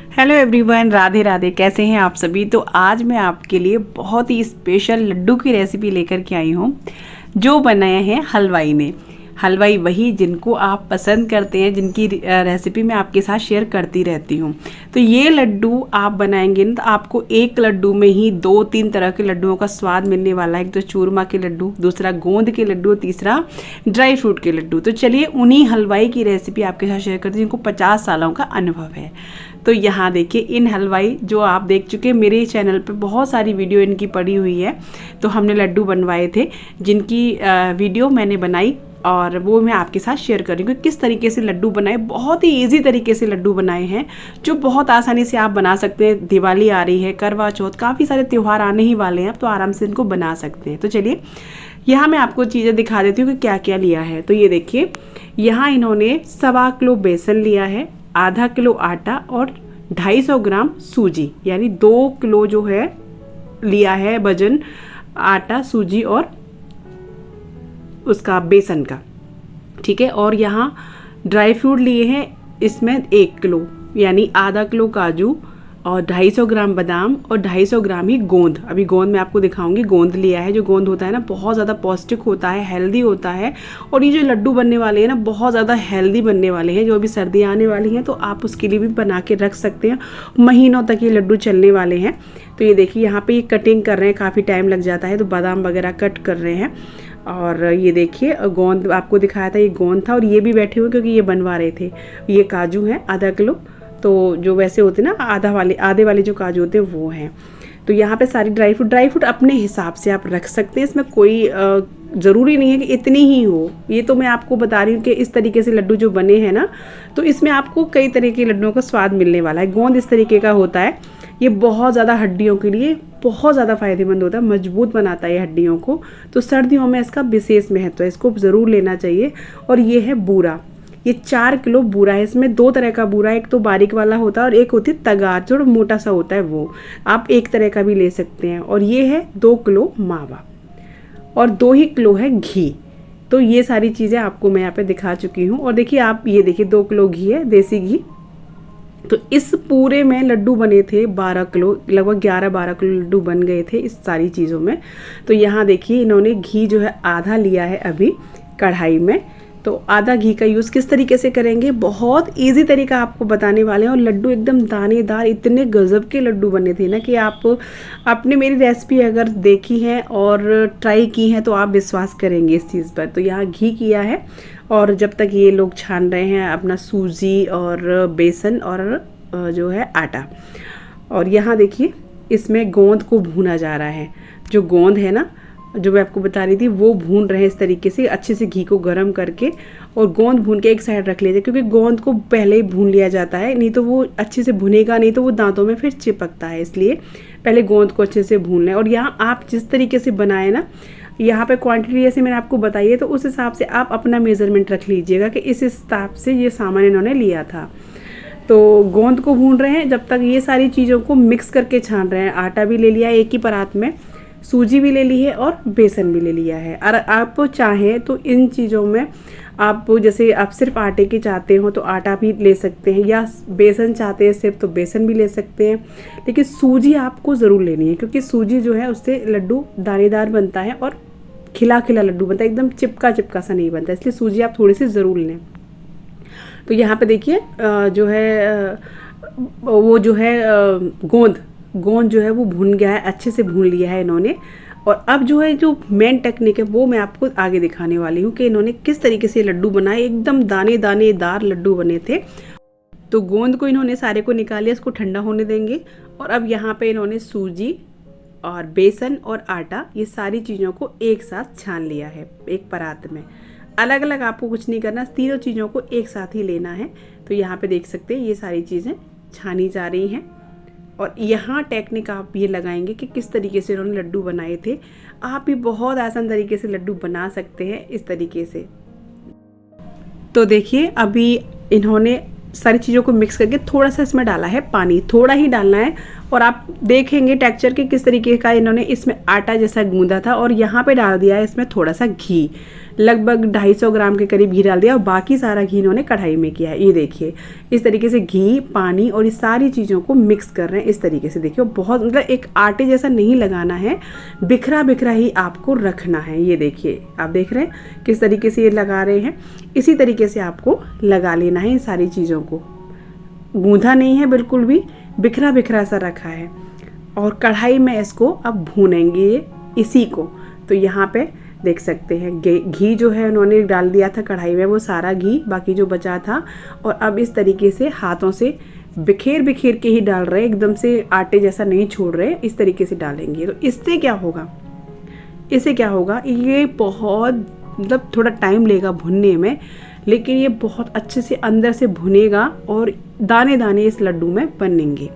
Hello everyone, Radhe Radhe. कैसे हैं आप सभी। तो आज मैं आपके लिए बहुत ही स्पेशल लड्डू की रेसिपी लेकर के आई हूँ जो बनाए हैं हलवाई ने। हलवाई वही जिनको आप पसंद करते हैं, जिनकी रेसिपी मैं आपके साथ शेयर करती रहती हूँ। तो ये लड्डू आप बनाएंगे ना तो आपको एक लड्डू में ही 2-3 तरह के लड्डुओं का स्वाद मिलने वाला है। एक तो चूरमा के लड्डू, दूसरा गोंद के लड्डू, तीसरा ड्राई फ्रूट के लड्डू। तो चलिए उन्हीं हलवाई की रेसिपी आपके साथ शेयर करती हूँ जिनको 50 सालों का अनुभव है। तो यहाँ देखिए इन हलवाई जो आप देख चुके, मेरे चैनल पे बहुत सारी वीडियो इनकी पड़ी हुई है। तो हमने लड्डू बनवाए थे जिनकी वीडियो मैंने बनाई और वो मैं आपके साथ शेयर कर रही हूँ कि किस तरीके से लड्डू बनाए। बहुत ही इजी तरीके से लड्डू बनाए हैं जो बहुत आसानी से आप बना सकते हैं। दिवाली आ रही है, करवा चौथ, काफ़ी सारे त्यौहार आने ही वाले हैं, तो आराम से इनको बना सकते हैं। तो चलिए यहाँ मैं आपको चीज़ें दिखा देती हूँ कि क्या क्या लिया है। तो ये देखिए, यहाँ इन्होंने 1.25 किलो बेसन लिया है, आधा किलो आटा और 250 ग्राम सूजी, यानी 2 किलो जो है लिया है वजन आटा, सूजी और उसका बेसन का। ठीक है। और यहाँ ड्राई फ्रूट लिए हैं, इसमें 1 किलो यानी आधा किलो काजू और 250 ग्राम बादाम और 250 ग्राम ही गोंद। अभी गोंद मैं आपको दिखाऊंगी। गोंद लिया है, जो गोंद होता है ना बहुत ज़्यादा पौष्टिक होता है, हेल्दी होता है। और ये जो लड्डू बनने वाले हैं ना बहुत ज़्यादा हेल्दी बनने वाले हैं। जो अभी सर्दियाँ आने वाली हैं तो आप उसके लिए भी बना के रख सकते हैं, महीनों तक ये लड्डू चलने वाले हैं। तो ये देखिए यहाँ पे ये कटिंग कर रहे हैं, काफ़ी टाइम लग जाता है, तो बादाम वगैरह कट कर रहे हैं। और ये देखिए गोंद आपको दिखाया था, ये गोंद था और ये भी बैठे हुए क्योंकि ये बनवा रहे थे। ये काजू है आधा किलो, तो जो वैसे होते ना आधे वाले जो काजू होते हैं वो हैं। तो यहाँ पे सारी ड्राई फ्रूट अपने हिसाब से आप रख सकते हैं। इसमें कोई ज़रूरी नहीं है कि इतनी ही हो। ये तो मैं आपको बता रही हूँ कि इस तरीके से लड्डू जो बने हैं ना, तो इसमें आपको कई तरह के लड्डुओं का स्वाद मिलने वाला है। गोंद इस तरीके का होता है, ये बहुत ज़्यादा हड्डियों के लिए बहुत ज़्यादा फायदेमंद होता है, मजबूत बनाता है हड्डियों को। तो सर्दियों में इसका विशेष महत्व है, इसको ज़रूर लेना चाहिए। और ये है बूरा, ये 4 किलो बूरा है। इसमें 2 तरह का बूरा है, एक तो बारीक वाला होता है और एक होती है तगार, थोड़ा मोटा सा होता है वो। आप एक तरह का भी ले सकते हैं। और ये है 2 किलो मावा और 2 ही किलो है घी। तो ये सारी चीज़ें आपको मैं यहाँ पे दिखा चुकी हूँ। और देखिए आप ये देखिए 2 किलो घी है, देसी घी। तो इस पूरे में लड्डू बने थे 12 किलो, लगभग 11-12 किलो लड्डू बन गए थे इस सारी चीज़ों में। तो यहाँ देखिए इन्होंने घी जो है आधा लिया है अभी कढ़ाई में। तो आधा घी का यूज़ किस तरीके से करेंगे, बहुत इजी तरीका आपको बताने वाले हैं। और लड्डू एकदम दानेदार, इतने गजब के लड्डू बने थे ना कि आप आपने मेरी रेसिपी अगर देखी है और ट्राई की है तो आप विश्वास करेंगे इस चीज़ पर। तो यहाँ घी किया है और जब तक ये लोग छान रहे हैं अपना सूजी और बेसन और जो है आटा। और यहाँ देखिए इसमें गोंद को भूना जा रहा है। जो गोंद है ना, जो मैं आपको बता रही थी, वो भून रहे हैं इस तरीके से अच्छे से घी को गर्म करके। और गोंद भून के एक साइड रख लीजिए, क्योंकि गोंद को पहले ही भून लिया जाता है, नहीं तो वो अच्छे से भुनेगा नहीं तो वो दांतों में फिर चिपकता है। इसलिए पहले गोंद को अच्छे से भून लें। और यहाँ आप जिस तरीके से बनाए ना, यहाँ पे क्वांटिटी जैसे मैंने आपको बताई है, तो उस हिसाब से आप अपना मेज़रमेंट रख लीजिएगा कि इस हिसाब से ये सामान इन्होंने लिया था। तो गोंद को भून रहे हैं जब तक ये सारी चीज़ों को मिक्स करके छान रहे हैं। आटा भी ले लिया एक ही परात में, सूजी भी ले ली है और बेसन भी ले लिया है। और आप चाहें तो इन चीज़ों में आप जैसे आप सिर्फ आटे के चाहते हो तो आटा भी ले सकते हैं, या बेसन चाहते हैं सिर्फ तो बेसन भी ले सकते हैं। लेकिन सूजी आपको ज़रूर लेनी है, क्योंकि सूजी जो है उससे लड्डू दानेदार बनता है और खिला खिला लड्डू बनता है, एकदम चिपका चिपका सा नहीं बनता। इसलिए सूजी आप थोड़ी सी ज़रूर लें। तो यहाँ पे देखिए जो है वो जो है गोंद जो है वो भून गया है, अच्छे से भून लिया है इन्होंने। और अब जो है जो मेन टेक्निक है वो मैं आपको आगे दिखाने वाली हूँ कि इन्होंने किस तरीके से लड्डू बनाए। एकदम दानेदार लड्डू बने थे। तो गोंद को इन्होंने सारे को निकाल लिया, इसको ठंडा होने देंगे। और अब यहाँ पे इन्होंने सूजी और बेसन और आटा, ये सारी चीज़ों को एक साथ छान लिया है एक परात में। अलग अलग आपको कुछ नहीं करना, तीनों चीज़ों को एक साथ ही लेना है। तो यहाँ पे देख सकते हैं ये सारी चीज़ें छानी जा रही हैं। और यहाँ टेक्निक आप ये लगाएंगे कि किस तरीके से इन्होंने लड्डू बनाए थे। आप भी बहुत आसान तरीके से लड्डू बना सकते हैं इस तरीके से। तो देखिए अभी इन्होंने सारी चीज़ों को मिक्स करके थोड़ा सा इसमें डाला है पानी, थोड़ा ही डालना है। और आप देखेंगे टेक्सचर के किस तरीके का इन्होंने इसमें आटा जैसा गूंदा था और यहाँ पे डाल दिया है इसमें थोड़ा सा घी, लगभग 250 ग्राम के करीब घी डाल दिया और बाकी सारा घी इन्होंने कढ़ाई में किया है। ये देखिए इस तरीके से घी, पानी और इस सारी चीज़ों को मिक्स कर रहे हैं इस तरीके से। देखिए बहुत मतलब एक आटे जैसा नहीं लगाना है, बिखरा बिखरा ही आपको रखना है। ये देखिए आप देख रहे हैं किस तरीके से ये लगा रहे हैं, इसी तरीके से आपको लगा लेना है इन सारी चीज़ों को। गूंधा नहीं है बिल्कुल भी, बिखरा बिखरा सा रखा है और कढ़ाई में इसको अब भूनेंगे इसी को। तो यहाँ पे देख सकते हैं घी जो है उन्होंने डाल दिया था कढ़ाई में, वो सारा घी बाकी जो बचा था, और अब इस तरीके से हाथों से बिखेर बिखेर के ही डाल रहे हैं, एकदम से आटे जैसा नहीं छोड़ रहे, इस तरीके से डालेंगे। तो इससे क्या होगा, इससे क्या होगा, ये बहुत मतलब थोड़ा टाइम लेगा भुनने में, लेकिन ये बहुत अच्छे से अंदर से भुनेगा और दाने दाने इस लड्डू में बनेंगे।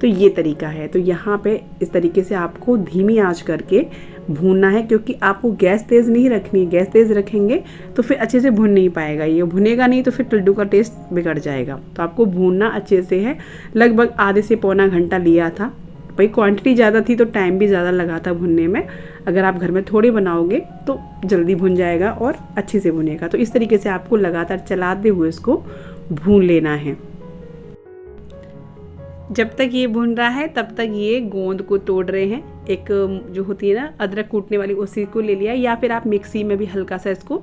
तो ये तरीका है। तो यहाँ पे इस तरीके से आपको धीमी आंच करके भूनना है, क्योंकि आपको गैस तेज़ नहीं रखनी है। गैस तेज़ रखेंगे तो फिर अच्छे से भुन नहीं पाएगा, ये भुनेगा नहीं तो फिर लड्डू का टेस्ट बिगड़ जाएगा। तो आपको भूनना अच्छे से है। लगभग आधे से पौना घंटा लिया था भाई, क्वांटिटी ज़्यादा थी तो टाइम भी ज़्यादा लगा था भुनने में। अगर आप घर में थोड़े बनाओगे तो जल्दी भुन जाएगा और अच्छे से भुनेगा। तो इस तरीके से आपको लगातार चलाते हुए इसको भून लेना है। जब तक ये भुन रहा है तब तक ये गोंद को तोड़ रहे हैं। एक जो होती है ना अदरक कूटने वाली, उसी को ले लिया, या फिर आप मिक्सी में भी हल्का सा इसको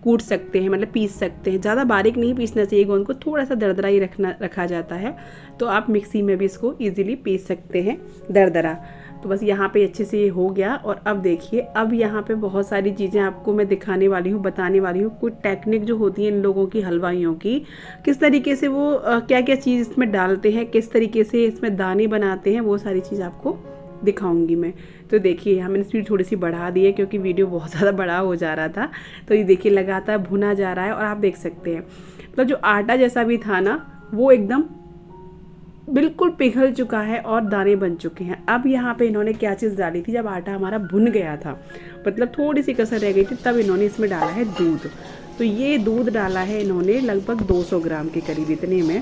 कूट सकते हैं, मतलब पीस सकते हैं। ज़्यादा बारीक नहीं पीसना चाहिए गोंद को, थोड़ा सा दरदरा ही रखा जाता है। तो आप मिक्सी में भी इसको ईजिली पीस सकते हैं दरदरा। तो बस यहाँ पे अच्छे से ये हो गया। और अब देखिए, अब यहाँ पे बहुत सारी चीज़ें आपको मैं दिखाने वाली हूँ, बताने वाली हूँ। कुछ टेक्निक जो होती है इन लोगों की, हलवाइयों की, किस तरीके से वो क्या क्या चीज़ इसमें डालते हैं, किस तरीके से इसमें दाने बनाते हैं, वो सारी चीज़ आपको दिखाऊंगी मैं। तो देखिए हमने स्पीड थोड़ी सी बढ़ा दी है क्योंकि वीडियो बहुत ज़्यादा बड़ा हो जा रहा था। तो ये देखिए लगातार भुना जा रहा है और आप देख सकते हैं मतलब जो आटा जैसा भी था ना, वो एकदम बिल्कुल पिघल चुका है और दाने बन चुके हैं। अब यहाँ पे इन्होंने क्या चीज़ डाली थी, जब आटा हमारा भुन गया था, मतलब थोड़ी सी कसर रह गई थी, तब इन्होंने इसमें डाला है दूध। तो ये दूध डाला है इन्होंने लगभग 200 ग्राम के करीब इतने में।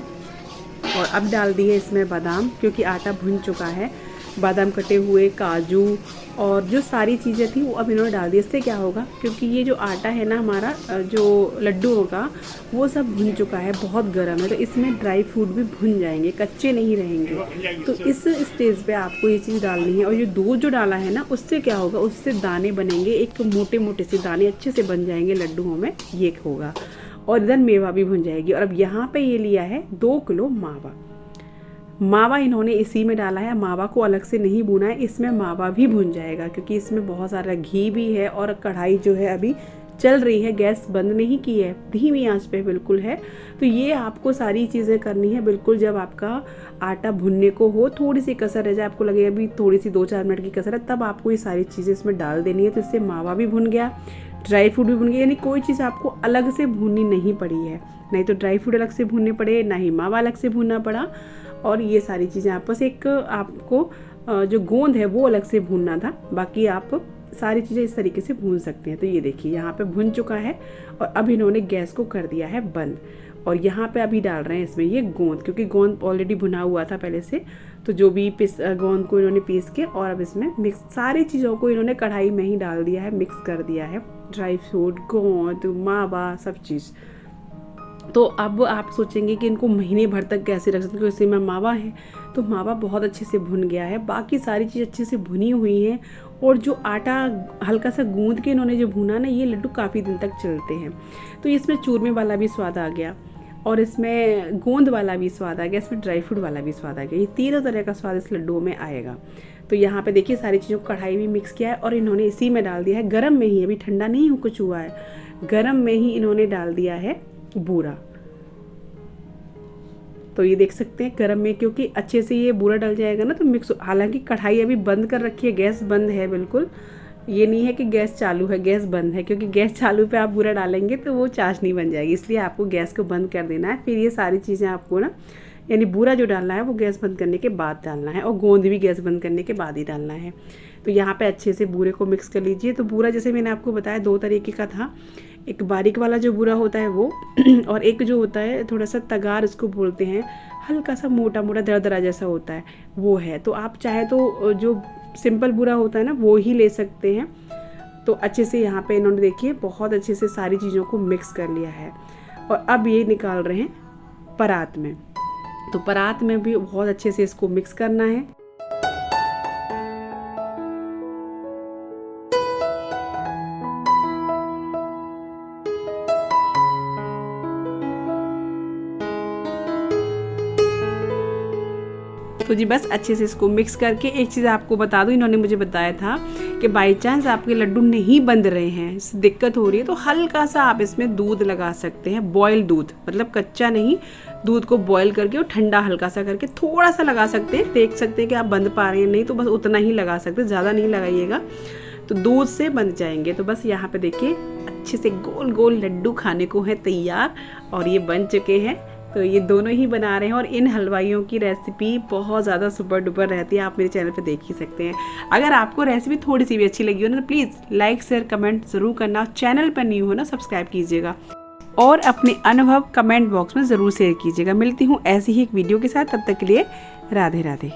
और अब डाल दिए इसमें बादाम, क्योंकि आटा भुन चुका है। बादाम कटे हुए, काजू और जो सारी चीज़ें थी वो अब इन्होंने डाल दी। इससे क्या होगा, क्योंकि ये जो आटा है ना हमारा जो लड्डुओं का, वो सब भुन चुका है, बहुत गर्म है, तो इसमें ड्राई फ्रूट भी भुन जाएंगे, कच्चे नहीं रहेंगे। तो इस स्टेज पे आपको ये चीज़ डालनी है। और ये दूध जो डाला है ना, उससे क्या होगा, उससे दाने बनेंगे, एक मोटे मोटे से दाने अच्छे से बन जाएंगे लड्डुओं में, ये होगा। और इधर मेवा भी भुन जाएगी। और अब यहाँ पे ये लिया है 2 किलो मावा इन्होंने इसी में डाला है। मावा को अलग से नहीं भुना है, इसमें मावा भी भुन जाएगा, क्योंकि इसमें बहुत सारा घी भी है और कढ़ाई जो है अभी चल रही है, गैस बंद नहीं की है, धीमी आंच पे बिल्कुल है। तो ये आपको सारी चीज़ें करनी है बिल्कुल। जब आपका आटा भुनने को हो, थोड़ी सी कसर रह जाए, आपको लगे अभी थोड़ी सी 2-4 मिनट की कसर है, तब आपको ये सारी चीज़ें इसमें डाल देनी है। तो इससे मावा भी भुन गया, ड्राई फ्रूट भी भुन गया, यानी कोई चीज़ आपको अलग से भूननी नहीं पड़ी है। नहीं तो ड्राई फ्रूट अलग से भूनने पड़े, ना ही मावा अलग से भूनना पड़ा। और ये सारी चीज़ें आपस एक आपको जो गोंद है वो अलग से भूनना था, बाकी आप सारी चीज़ें इस तरीके से भून सकते हैं। तो ये देखिए यहाँ पे भुन चुका है और अब इन्होंने गैस को कर दिया है बंद। और यहाँ पे अभी डाल रहे हैं इसमें ये गोंद, क्योंकि गोंद ऑलरेडी भुना हुआ था पहले से। तो जो भी गोंद को इन्होंने पीस के और अब इसमें मिक्स, सारी चीज़ों को इन्होंने कढ़ाई में ही डाल दिया है, मिक्स कर दिया है, ड्राई फ्रूट, गोंद, मावा, सब चीज़। तो अब आप सोचेंगे कि इनको महीने भर तक कैसे रख सकते हैं, क्योंकि इसमें मावा है। तो मावा बहुत अच्छे से भुन गया है, बाकी सारी चीज़ अच्छे से भुनी हुई हैं। और जो आटा हल्का सा गूंद के इन्होंने जो भुना ना, ये लड्डू काफ़ी दिन तक चलते हैं। तो इसमें चूरमे वाला भी स्वाद आ गया और इसमें गोंद वाला भी स्वाद आ गया, इसमें ड्राई फ्रूट वाला भी स्वाद आ गया। ये तीनों तरह का स्वाद इस लड्डू में आएगा। तो यहाँ पे देखिए सारी चीज़ों को कढ़ाई में मिक्स किया है और इन्होंने इसी में डाल दिया है, गरम में ही, अभी ठंडा नहीं कुछ हुआ है, गरम में ही इन्होंने डाल दिया है बूरा। तो ये देख सकते हैं गरम में, क्योंकि अच्छे से ये बूरा डल जाएगा ना तो मिक्स। हालांकि कढ़ाई अभी बंद कर रखी है, गैस बंद है बिल्कुल, ये नहीं है कि गैस चालू है, गैस बंद है, क्योंकि गैस चालू पे आप बूरा डालेंगे तो वो चाशनी बन जाएगी, इसलिए आपको गैस को बंद कर देना है। फिर ये सारी चीज़ें आपको ना, यानी बूरा जो डालना है वो गैस बंद करने के बाद डालना है, और गोंद भी गैस बंद करने के बाद ही डालना है। तो यहाँ पे अच्छे से बूरे को मिक्स कर लीजिए। तो बूरा जैसे मैंने आपको बताया 2 तरीके का था, एक बारीक वाला जो बूरा होता है वो और एक जो होता है थोड़ा सा तगार, इसको बोलते हैं, हल्का सा मोटा मोटा दरदरा जैसा होता है वो है। तो आप चाहे तो जो सिंपल बूरा होता है ना वो ही ले सकते हैं। तो अच्छे से यहाँ पे इन्होंने देखिए बहुत अच्छे से सारी चीज़ों को मिक्स कर लिया है और अब ये निकाल रहे हैं परात में। तो परात में भी बहुत अच्छे से इसको मिक्स करना है। तो जी बस अच्छे से इसको मिक्स करके एक चीज़ आपको बता दूं, इन्होंने मुझे बताया था कि बाई चांस आपके लड्डू नहीं बंध रहे हैं, इससे दिक्कत हो रही है, तो हल्का सा आप इसमें दूध लगा सकते हैं, बॉयल दूध, मतलब कच्चा नहीं, दूध को बॉयल करके और ठंडा हल्का सा करके थोड़ा सा लगा सकते हैं। देख सकते हैं कि आप बंध पा रहे हैं, नहीं तो बस उतना ही लगा सकते, ज़्यादा नहीं लगाइएगा तो दूध से बंध जाएंगे। तो बस यहाँ पे देखिए अच्छे से गोल गोल लड्डू खाने को है तैयार और ये बन चुके हैं। तो ये दोनों ही बना रहे हैं और इन हलवाइयों की रेसिपी बहुत ज़्यादा सुपर डुपर रहती है, आप मेरे चैनल पे देख ही सकते हैं। अगर आपको रेसिपी थोड़ी सी भी अच्छी लगी हो ना तो प्लीज़ लाइक शेयर कमेंट ज़रूर करना, चैनल पर न्यू हो ना सब्सक्राइब कीजिएगा और अपने अनुभव कमेंट बॉक्स में ज़रूर शेयर कीजिएगा। मिलती हूँ ऐसी ही एक वीडियो के साथ, तब तक के लिए राधे राधे।